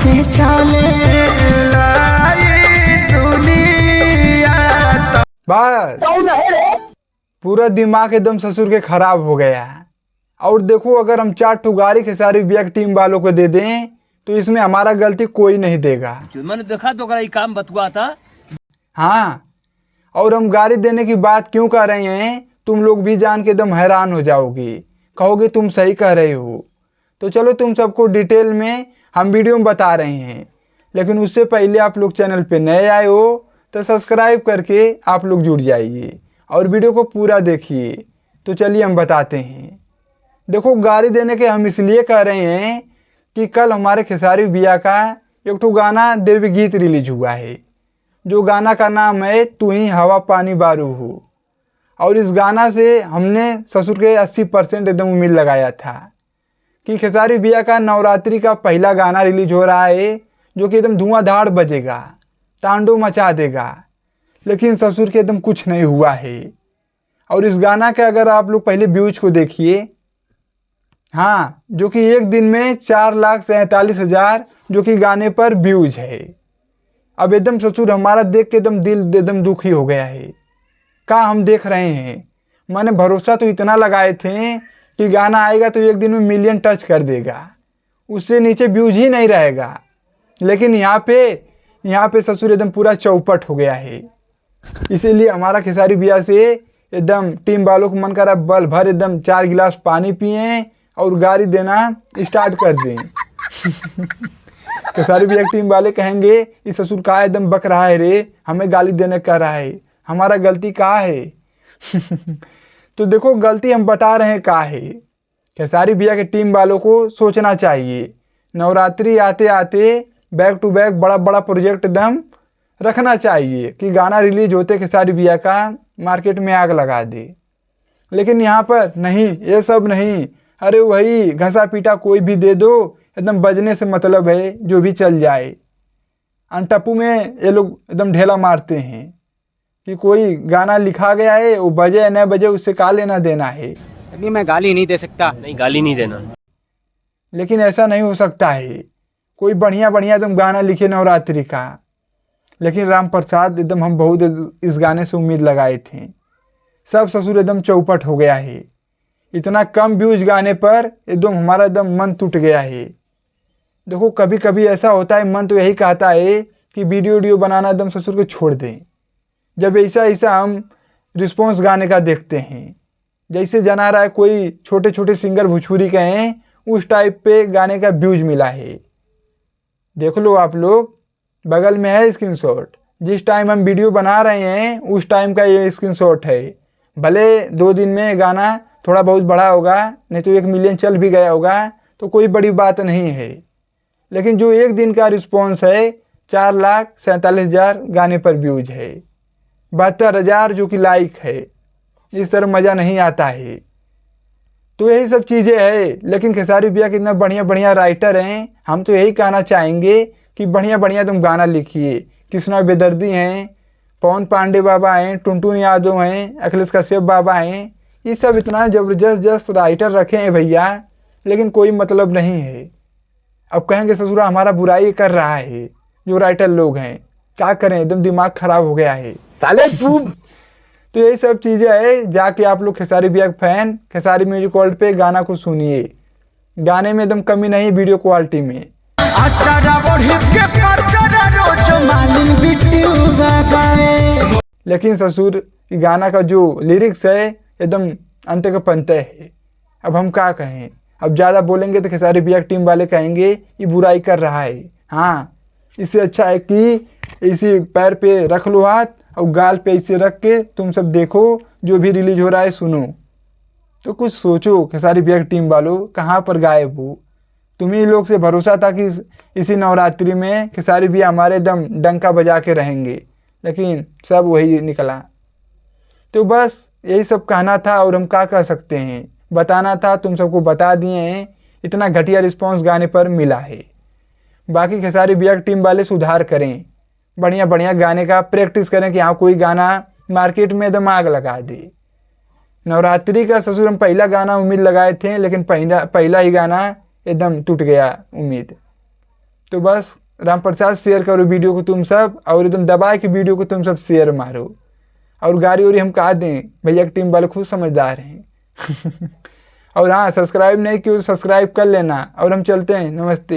से चले बस पूरा दिमाग एकदम ससुर के खराब हो गया है। और देखो अगर हम 4 ठो गाड़ी खेसारी भैया की टीम वालों को दे दें तो इसमें हमारा गलती कोई नहीं देगा। मैंने देखा तो ये काम बतुआ था। हाँ, और हम गाड़ी देने की बात क्यों कर रहे हैं तुम लोग भी जान के एकदम हैरान हो जाओगी, कहोगे तुम सही कह रहे हो। तो चलो तुम सबको डिटेल में हम वीडियो में बता रहे हैं, लेकिन उससे पहले आप लोग चैनल पे नए आए हो तो सब्सक्राइब करके आप लोग जुड़ जाइए और वीडियो को पूरा देखिए। तो चलिए हम बताते हैं। देखो गाड़ी देने के हम इसलिए कह रहे हैं कि कल हमारे खेसारी भैया का एक ठो गाना देवी गीत रिलीज हुआ है, जो गाना का नाम है तू ही हवा पानी बारू हो। और इस गाना से हमने ससुर के 80% एकदम उम्मीद लगाया था कि खेसारी भैया का नवरात्रि का पहला गाना रिलीज हो रहा है जो कि एकदम धुआंधार बजेगा, तांडव मचा देगा। लेकिन ससुर के एकदम कुछ नहीं हुआ है। और इस गाना के अगर आप लोग पहले व्यूज को देखिए, हाँ, जो कि एक दिन में 4,47,000 जो कि गाने पर व्यूज है। अब एकदम ससुर हमारा देख के एकदम दिल एकदम दुखी हो गया है। क्या हम देख रहे हैं, मैंने भरोसा तो इतना लगाए थे कि गाना आएगा तो एक दिन में मिलियन टच कर देगा, उससे नीचे व्यूज ही नहीं रहेगा। लेकिन यहाँ पे ससुर एकदम पूरा चौपट हो गया है। इसीलिए हमारा खेसारी भैया से एकदम टीम वालों को मन करा बल भर एकदम 4 गिलास पानी पिए और गाड़ी देना स्टार्ट कर दें। खेसारी भैया टीम वाले कहेंगे इस ससुर का एकदम बक रहा है रे, हमें गाली देने का रहा है, हमारा गलती कहाँ है। तो देखो गलती हम बता रहे हैं कहाँ है। खेसारी भैया के टीम वालों को सोचना चाहिए, नवरात्रि आते आते बैक टू बैक बड़ा बड़ा प्रोजेक्ट एकदम रखना चाहिए कि गाना रिलीज होते खेसारी भैया का मार्केट में आग लगा दे। लेकिन यहाँ पर नहीं, ये सब नहीं। अरे वही घसा पीटा कोई भी दे दो, एकदम बजने से मतलब है, जो भी चल जाए। अनटप्पू में ये लोग एकदम ढेला मारते हैं कि कोई गाना लिखा गया है वो बजे या न बजे उससे का लेना देना है। अभी मैं गाली नहीं दे सकता। नहीं, गाली नहीं देना। लेकिन ऐसा नहीं हो सकता है, कोई बढ़िया बढ़िया एकदम गाना लिखे नवरात्रि का। लेकिन राम प्रसाद एकदम हम बहुत इस गाने से उम्मीद लगाए थे। सब ससुर एकदम चौपट हो गया है। इतना कम व्यूज गाने पर एकदम हमारा एकदम मन टूट गया है। देखो कभी कभी ऐसा होता है, मन तो यही कहता है कि वीडियो बनाना एकदम ससुर को छोड़ दें। जब ऐसा हम रिस्पॉन्स गाने का देखते हैं, जैसे जना रहा है कोई छोटे छोटे सिंगर भोजपुरी के हैं, उस टाइप पे गाने का व्यूज मिला है। देख लो आप लोग, बगल में है स्क्रीनशॉट। जिस टाइम हम वीडियो बना रहे हैं उस टाइम का ये स्क्रीनशॉट है। भले 2 दिन में गाना थोड़ा बहुत बढ़ा होगा, नहीं तो 1 मिलियन चल भी गया होगा तो कोई बड़ी बात नहीं है। लेकिन जो एक दिन का रिस्पॉन्स है 4,47,000 गाने पर व्यूज है, 72,000 जो कि लाइक है। इस तरह मज़ा नहीं आता है। तो यही सब चीज़ें है। लेकिन खेसारी भैया कितना बढ़िया बढ़िया राइटर हैं, हम तो यही कहना चाहेंगे कि बढ़िया बढ़िया तुम गाना लिखिए। कृष्णा बेदर्दी हैं, पवन पांडे बाबा हैं, टुनटुन यादव हैं, अखिलेश कश्यप बाबा हैं, ये सब इतना जबरदस्त राइटर रखे हैं भैया, लेकिन कोई मतलब नहीं है। अब कहेंगे ससुरा हमारा बुराई कर रहा है जो राइटर लोग हैं, क्या करें, एकदम दिमाग खराब हो गया है साले तू। तो यही सब चीज़ें है। जाके आप लोग खेसारी भैया फैन खेसारी म्यूजिक वर्ल्ड पे गाना को सुनिए। गाने में एकदम कमी नहीं, वीडियो क्वालिटी में। लेकिन ससुर गाना का जो लिरिक्स है एकदम अंत का पंत है। अब हम क्या कहें, अब ज़्यादा बोलेंगे तो खेसारी भैया टीम वाले कहेंगे ये बुराई कर रहा है। हाँ, इससे अच्छा है कि इसी पैर पे रख लो हाथ और गाल पे इसे रख के तुम सब देखो, जो भी रिलीज हो रहा है सुनो। तो कुछ सोचो खेसारी भैया टीम वालों, कहाँ पर गायब हो। तुम्ही लोग से भरोसा था कि इसी नवरात्रि में खेसारी भैया हमारे दम डंका बजा के रहेंगे, लेकिन सब वही निकला। तो बस यही सब कहना था और हम क्या कह सकते हैं, बताना था, तुम सबको बता दिए हैं। इतना घटिया रिस्पांस गाने पर मिला है। बाकी खेसारी भैया टीम वाले सुधार करें, बढ़िया बढ़िया गाने का प्रैक्टिस करें कि हाँ कोई गाना मार्केट में एकदम आग लगा दे। नवरात्रि का ससुर हम पहला गाना उम्मीद लगाए थे, लेकिन पहला ही गाना एकदम टूट गया उम्मीद। तो तो बस राम प्रसाद शेयर करो वीडियो को तुम सब, और एकदम दबा के वीडियो को तुम सब शेयर मारो। और गाड़ी उड़ी हम कहा दें, भैया की टीम वाले खुद समझदार हैं। और हाँ, सब्सक्राइब नहीं किया तो सब्सक्राइब कर लेना। और हम चलते हैं, नमस्ते।